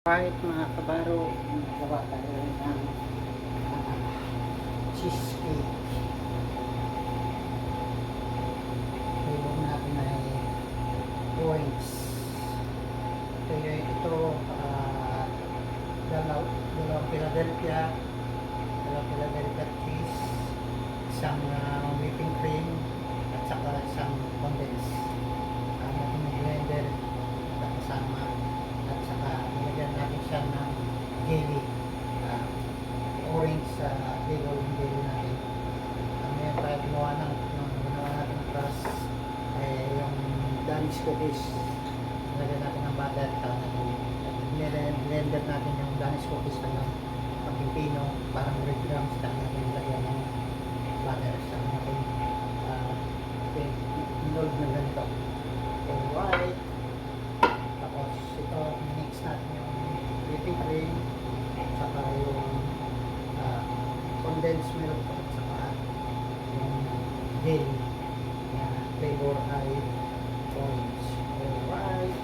Kahit mga kabaro, magawa tayo ng cheesecake. Flavor natin ay orange. Ito, dalawang Philadelphia cheese, isang whipping cream, at saka isang condense. Natin yung blender at kasama, at saka nilagyan natin siya ng jelly, orange flavor yung jelly natin. Ngayon tayo ginawa natin ng crust, yung Danish cookies. Nilagyan natin ng butter, blender natin yung Danish cookies ng pagpipino, parang breadcrumbs, kaya natin nilagyan ng butter sa natin inold na ganito. Alright, tapos ito mix natin yung whipping cream, saka yung condensed milk, at saka yung jelly na flavor ay orange. Alright,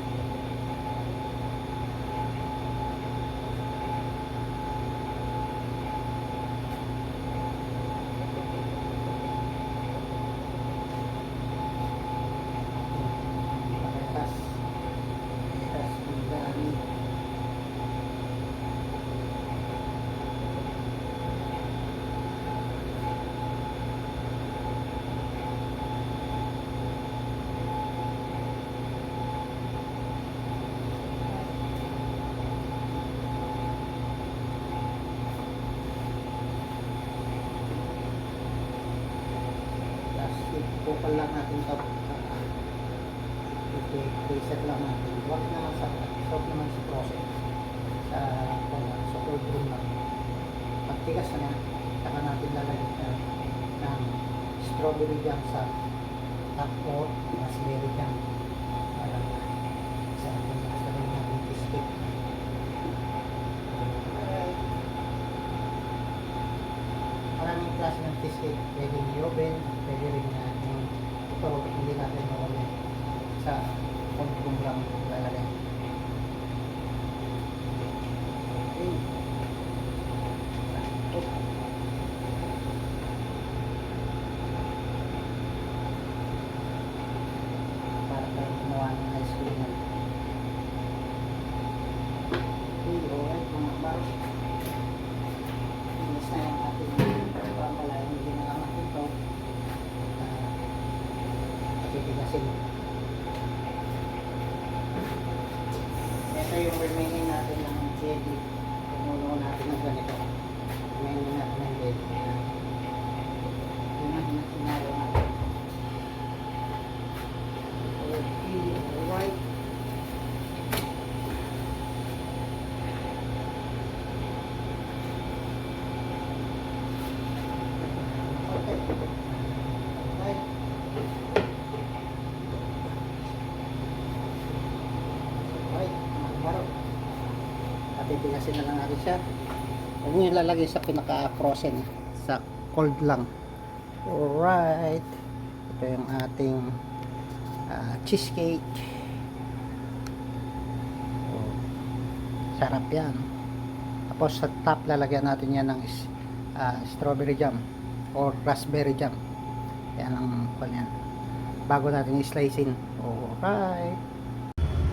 bukal lang natin ito, i-set lang natin, wag na sa soft naman sa process sa cold room lang. Pagtigas na yan, saka natin lalagyan ng strawberry jam sa top or raspberry jam para sa ating nasabi natin cheesecake. Maraming klase ng cheesecake, pwedeng i-oven, pwede rin na ito, hindi natin mawala sa cold room lang lalagay. Okay. Para tayo gumawa ng ice cream. Okay, alright mga baro. Inis na yung ating pampalayan, hindi na naman ito. Titigasin. Ito yung remaining natin ng jelly. Tumulo natin ng ganito. Remaining natin ng jelly. Yun ang sinalo natin. Okay, alright. Titigasin na lang natin siya. Huwag nyo ilalagay sa pinaka-frozen, sa cold lang. Alright, ito yung ating cheesecake. Sarap yan. Tapos sa top lalagyan natin yan ng strawberry jam or raspberry jam. Yan ang yan, bago natin i-slicein. Alright.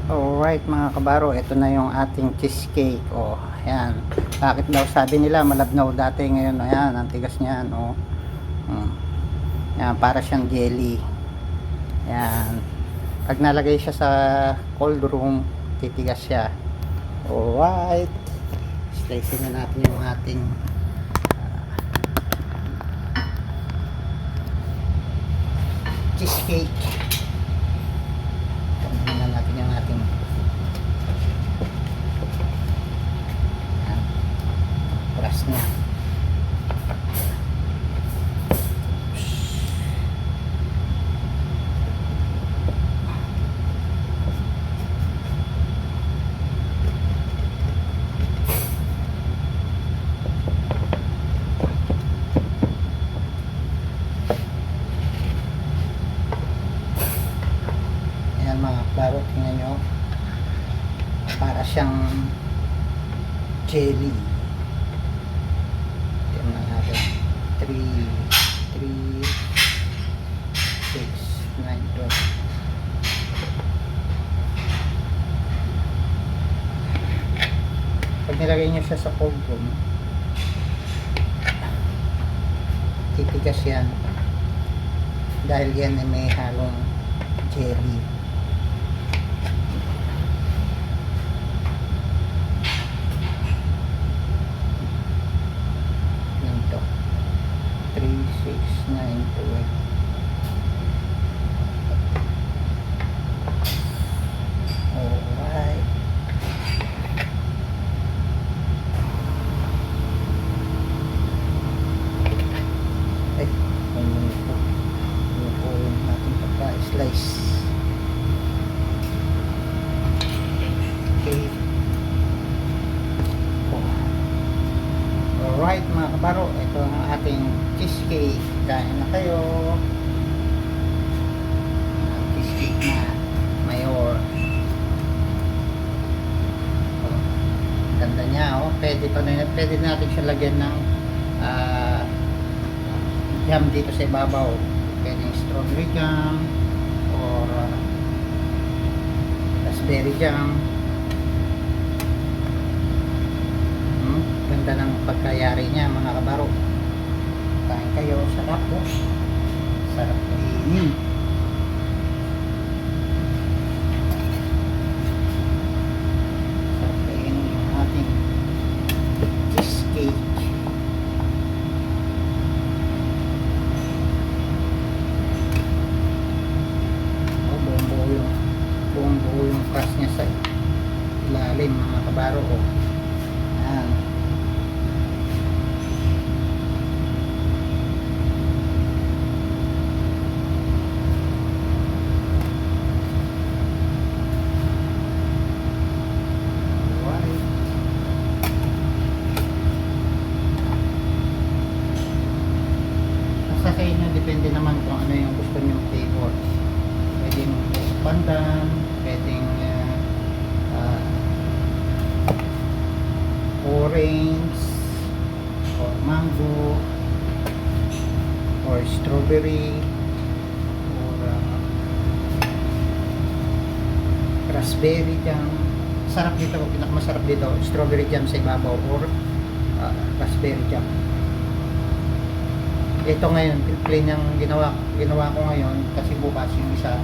Alright mga kabaro, ito na yung ating cheesecake. Oh, ayan. Bakit daw sabi nila malabnaw dati, ngayon ayan, ang tigas niyan. Oh. Ayan, para siyang jelly. Ayan. Pag nalagay siya sa cold room, titigas siya. Alright. Slicing na natin yung ating cheesecake. Tingnan natin yung ating crust niya. Ayan mga klaro, tingnan nyo, para siyang jelly. Tingnan natin. 3, 3, 6, 9, 12. Pag nilagay nyo siya sa cold room, titigas yan. Dahil yan ay may halong jelly. Ganito. 3, 6, 9, 12. Alright. Slice. Okay. Alright mga kabaro, ito ang ating cheesecake. Kain na kayo. Cheesecake na mayor. Ganda niya, oh. Pwede natin siya lagyan ng jam dito sa ibabaw. Pwede yung strawberry jam or raspberry jam. Ganda ng pagkayari niya mga kabaro. Kain kayo, sarap po. Sarap kainin. Sarap kainin yung ating cheesecake. Buong buo yung crust niya sa ilalim mga kabaro. Ayan. Alright. Basta sa inyo, depende naman kung ano yung gusto nyo flavor. Pwedeng pandan, pwedeng orange or mango or strawberry or raspberry jam. Sarap dito, pinakamasarap dito strawberry jam sa ibabaw or raspberry jam. Ito ngayon plain yung ginawa ko ngayon kasi bukas yung isa.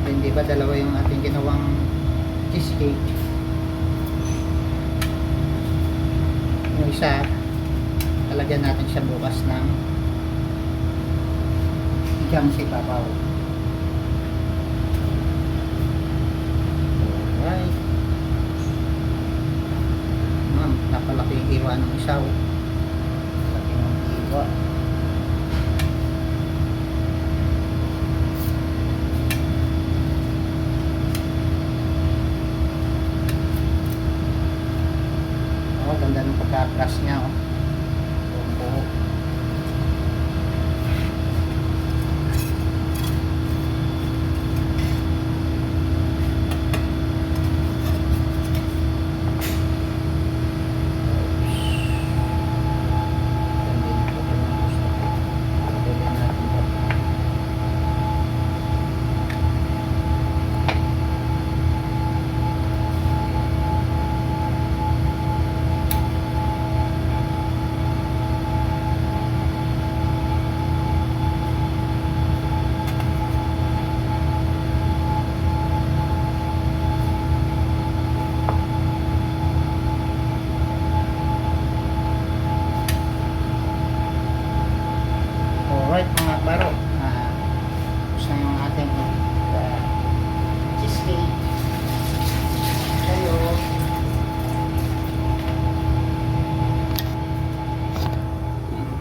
Hindi ba dalawa yung ating ginawang cheesecake. Yung isa talagyan natin siya bukas ng jam sa ibabaw. Alright. Napalaki yung hiwa ng isa. Laki ng hiwa. Ganda ng pagka-crush niya, oh. Buo. Alright mga baro, tapos na yung ating cheesecake. Kayo.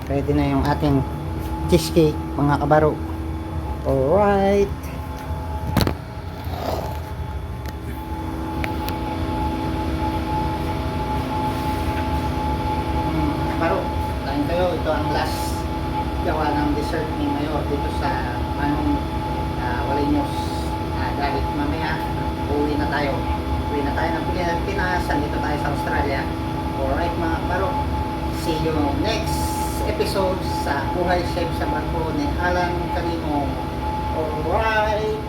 Pwede na yung ating cheesecake mga kabaro. Alright. Kabaro, kain kayo. Ito ang last gawa ng dessert ni Mayor dito sa Walinos. Dahil mamaya uwi na tayo ng Pilipinas, dito tayo sa Australia. Alright mga kabaro, see you next episode sa Buhay Chef sa Barko ni Alan Canino. Alright.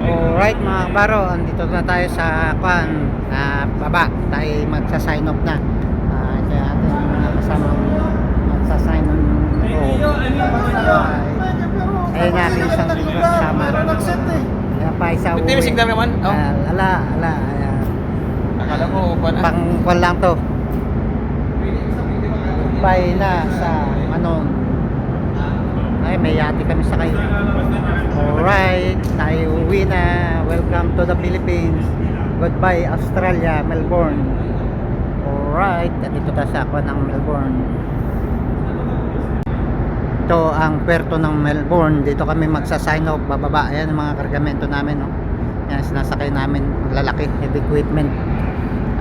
Alright mga kabaro, andito na tayo sa baba. Tayo magsa-sign off na. Kaya ating mga kasama magsa-sign off. Ayun natin isang kasama. Kaya pa isa uwi. Ito yung signal naman? Ala. Akala ko Pang lang to. Bye na sa Manon. Ay, may yati kami sakay. Alright, tayo uwi na. Welcome to the Philippines. Goodbye Australia, Melbourne. Alright, dito tayo sa ng Melbourne. Ito ang puerto ng Melbourne. Dito kami magsa-sign off, bababa. Ayan ang mga kargamento namin, no. Yan, sinasakay namin, lalaki, heavy equipment.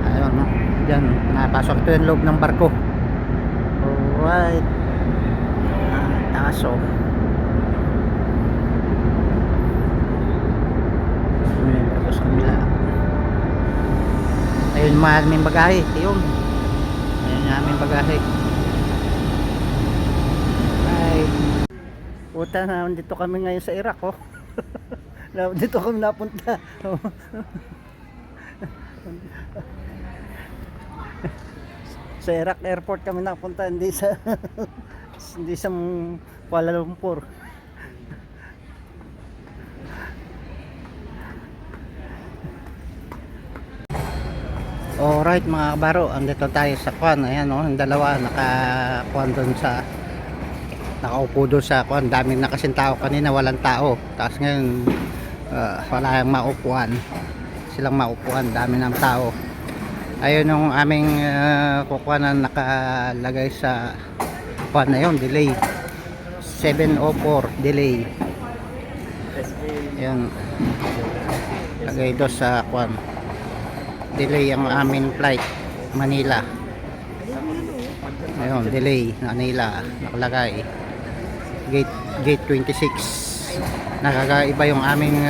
Ayun, no. Diyan, napasok ito yung loob ng barko. Alright. Taso. Ayun, barko sa kabila. Ayun, maraming bagahe. Ayun. Ayun, maraming bagahe. Puta na, dito kami ngayon sa Iraq, oh. Dito kami napunta. Sa Iraq airport kami napunta, hindi sa Kuala Lumpur. Alright mga kabaro, andito tayo sa ayan, oh, yung dalawa naka doon sa nakaupo doon sa daming na kasing tao kanina, walang tao, tapos ngayon wala yung maupuan, silang maupuan, dami ng tao. Ayun yung aming kukuha na nakalagay sa na yun, delay 704 delay. Ayun, lagay doon sa delay ang aming flight Manila. Ayun, delay Manila nakalagay. Gate 26. Nakakaiba yung aming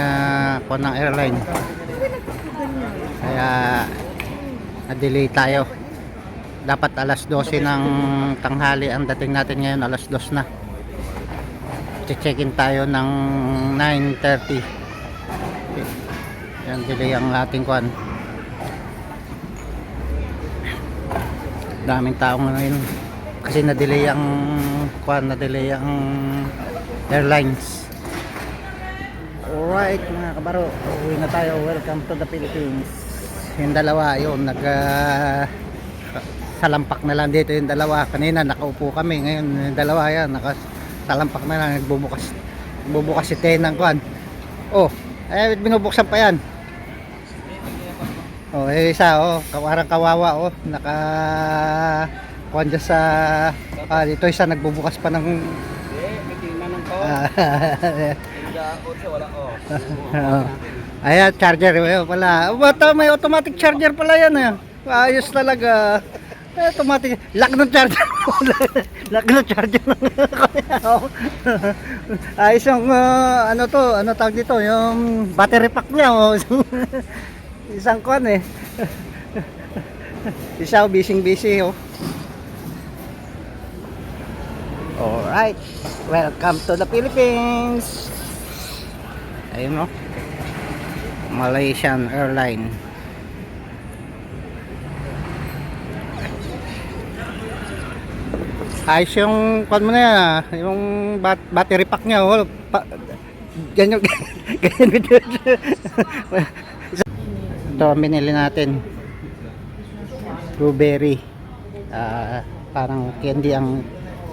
ng airline. Kaya na-delay tayo. Dapat alas 12 ng tanghali ang dating natin, ngayon alas 2 na. Check-in tayo ng 9:30. Yan, delay ang ating daming tao ngayon kasi na-delay ang airlines. Alright mga kabaro, uwi na tayo. Welcome to the Philippines. Yung dalawa yun salampak na lang dito. Yung dalawa kanina nakaupo kami, ngayon yung dalawa yan nakasalampak na lang, nagbubukas si tenang binubuksan pa yan. Isa parang kawawa, dyan sa dito isa nagbubukas pa ng ayan, charger pala. May automatic charger pala yan, ayos talaga. Automatic lock ng charger. Lock ng charger. Ayos yung ano tawag dito, yung battery pack niya, isang isa busy. Alright, welcome to the Philippines. Ayun, no, Malaysian Airline. Ayos yung mo na yan, yung battery pack niya, ganyan. Ito ang binili natin, blueberry, parang candy ang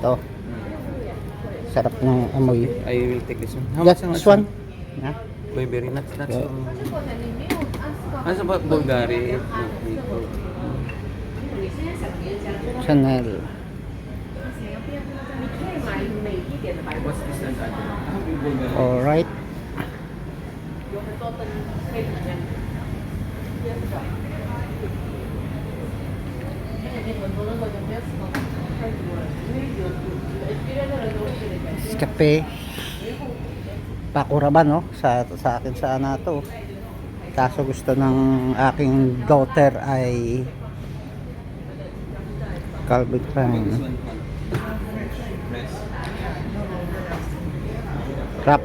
to. Sarap ng amoy. I will take this one. How much This one? Blueberry nuts. Ano sa Bulgari? Chanel. What's this? Alright. Kape Pakuraban, no, sa akin sa to. Kaso gusto ng aking daughter ay Calvin Klein. Crap.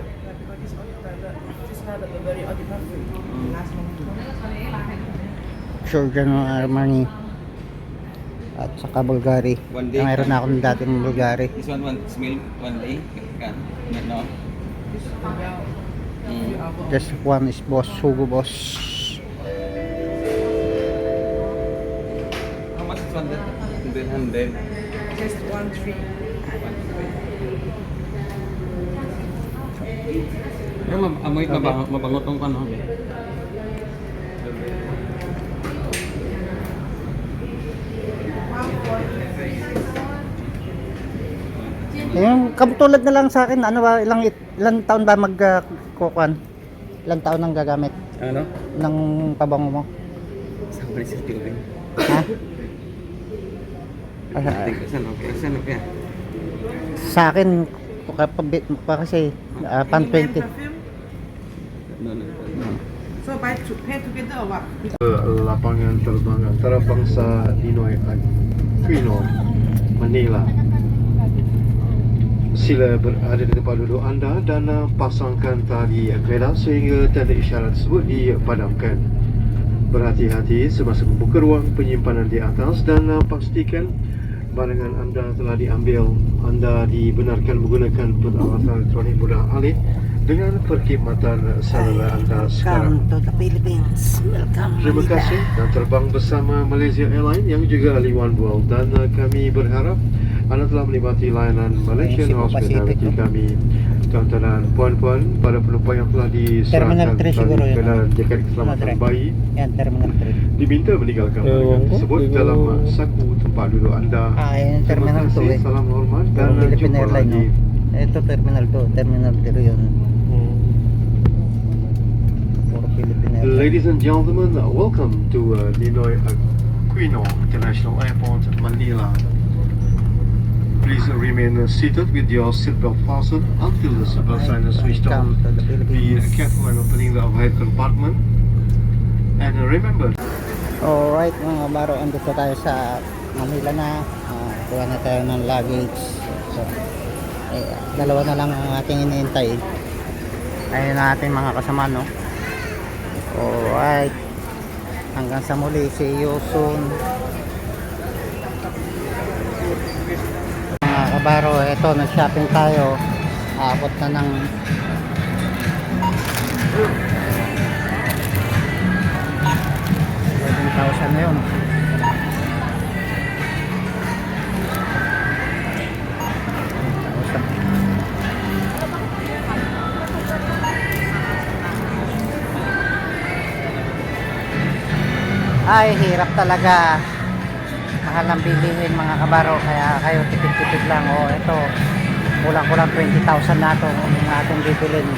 Giorgio Armani at saka Bulgari. One day. Mayroon na akong dating Bulgari. This one smell one day. Can no. This one is Boss Hugo Boss. How much is one? 100. Just 1 3. Pero amoy mabango tong ano. Yung kabutulad na lang sa akin, ano ba, ilang taon ba magkukuan? Ilang taon nang gagamit Ano? ng pabango mo? Sabi sa tubig. Ha? Saan okay? Sa akin, kasi pan 20. No. So buy to pay together or what? Lapangan terbang antara bangsa Ninoy Aquino, Manila. Sila berada di tempat duduk anda dan pasangkan tali kereta sehingga tanda isyarat tersebut dipadamkan. Berhati-hati semasa membuka ruang penyimpanan di atas dan pastikan barangan anda telah diambil. Anda dibenarkan menggunakan peralatan elektronik mudah alih dengan perkhidmatan seluler anda sekarang. Welcome to the Philippines. Welcome. Terima kasih dan terbang bersama Malaysia Airlines yang juga ahli One World dan kami berharap anda telah menikmati layanan Malaysian Cebu Hospitality Pacific, kami. Tuan-tuan dan puan-puan, para penumpang yang telah Terminal diserahkan 3 siguro yun. dan jaket keselamatan Madre. bayi Yan, Terminal 3. diminta meninggalkan barangan tersebut dalam saku tempat duduk anda. Yung Terminal 2 Terima kasih, salam hormat dan Philippine jumpa Airlines, lagi. no? Ito Terminal 2, Terminal 3 yun. Puro Philippine Airlines. Ladies and gentlemen, welcome to Ninoy Aquino International Airport, Manila. Please remain seated with your seatbelt fastened until the seatbelt sign is switched on. Welcome to the Be Philippines. careful when opening the overhead compartment. And remember, Alright mga baro, andito tayo sa Manila na. Kuha na tayo ng luggage. So, dalawa na lang ang ating iniintay. Ayun na ating mga kasama, no? Alright. Hanggang sa muli. See you soon. Mga kabaro, eto, nag-shopping tayo. Abot na ng 11,000 na yun. Ay, hirap talaga. Mahal ang bilihin mga kabaro, kaya kayo tipid-tipid lang. O ito, kulang-kulang 20,000 na ito yung ating bibilin.